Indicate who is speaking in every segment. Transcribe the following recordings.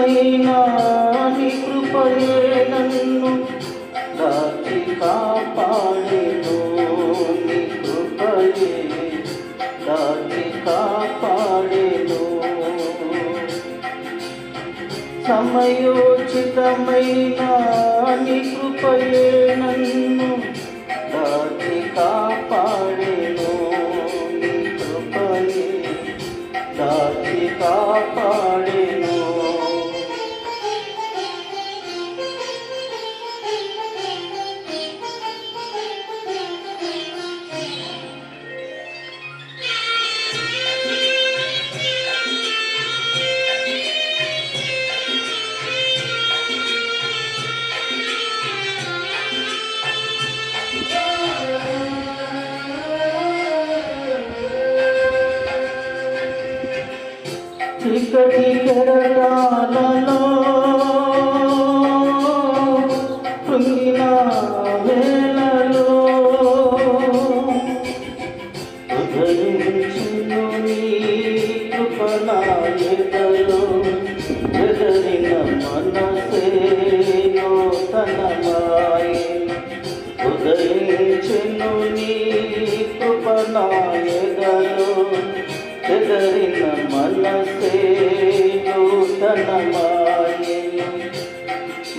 Speaker 1: చిత్తమైన నీ కృపయే నన్ను దాచి కాపాడెను. నీ కృపయే దాచి కాపాడెను. సమయోచితమైన నీ కృపయే నన్ను దాచి కాపాడెను. నీ కృపయే దాచి కాపాడెను. చీకటి కెరటాలలో కృంగిన వేళలో ఉదయించును నీ కృప నా ఎదలో. ఎదరిన మనసే నూతనమాయె. ఉదయించును నీ కృప నా ఎదలో. ఎదరిన మనసే నూతనమాయెను.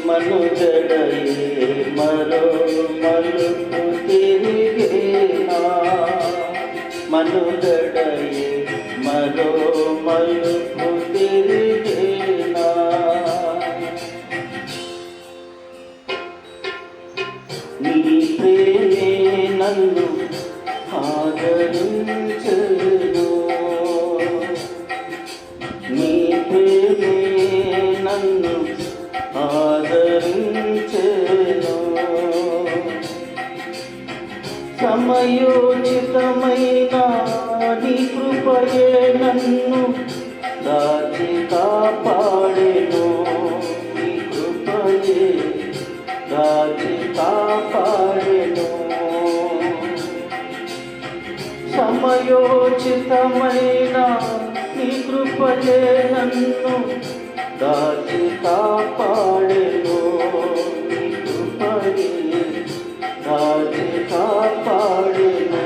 Speaker 1: మనుగడయే మరో మలుపు తిరిగేనా. మనుగడయే మరో మలుపు తిరిగేనా. నీ ప్రేమే నన్ను ఆదరించెను. నీ ప్రేమే నన్ను ఆదరించెను. సమయోచితమైన నీ కృపయే నన్ను దాచి కాపాడెను. నీ కృపయే దాచి కాపాడెను. సమయోచితమైన నీ కృపయే నన్ను దాచి కాపాడెను. నీ కృపయే దాచి కాపాడెను.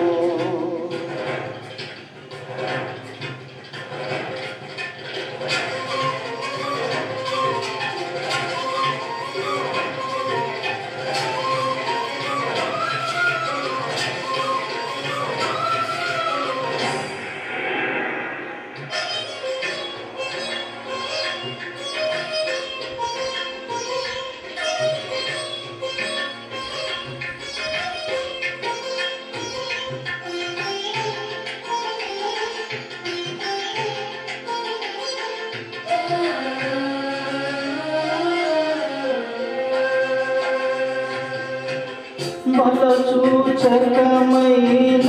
Speaker 1: బలసూచకమైన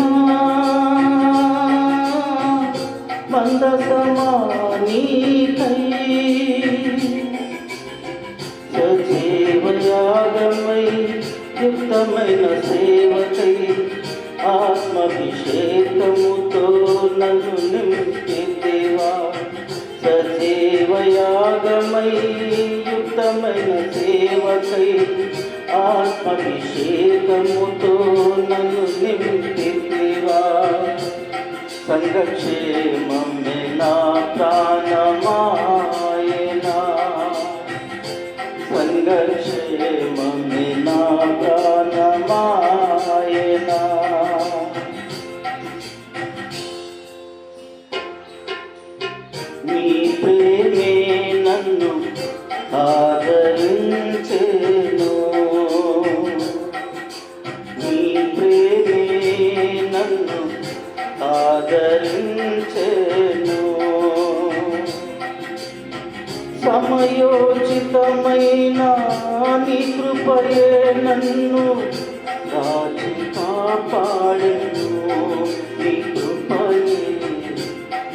Speaker 1: మందసమానీకై సజీవయాగమై యుక్తమైన సేవకై ఆత్మాభిషేకముతో నన్ను నింపితివా. సజీవయాగమై యుక్తమైన సేవకై ఆత్మాభిషేకముతో నన్ను నింపితివా. సంఘక్షేమమే నా ప్రాణమాయనా. సంఘక్షేమమే నా ప్రాణమాయనా. నీ ప్రేమే నన్ను ఆదరించెను. నీ ప్రేమే నన్ను ఆదరించెను. సమయోచితమైన నీ కృపయే నన్ను దాచి కాపాడెను. నీ కృపయే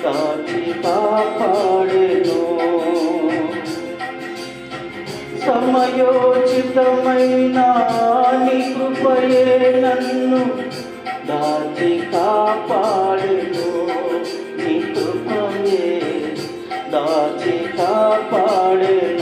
Speaker 1: దాచి కాపాడెను. సమయోచితమైన నీ కృపయే నన్ను దాచి కాపాడెను. నీ కృపయే దాచి కాపాడెను.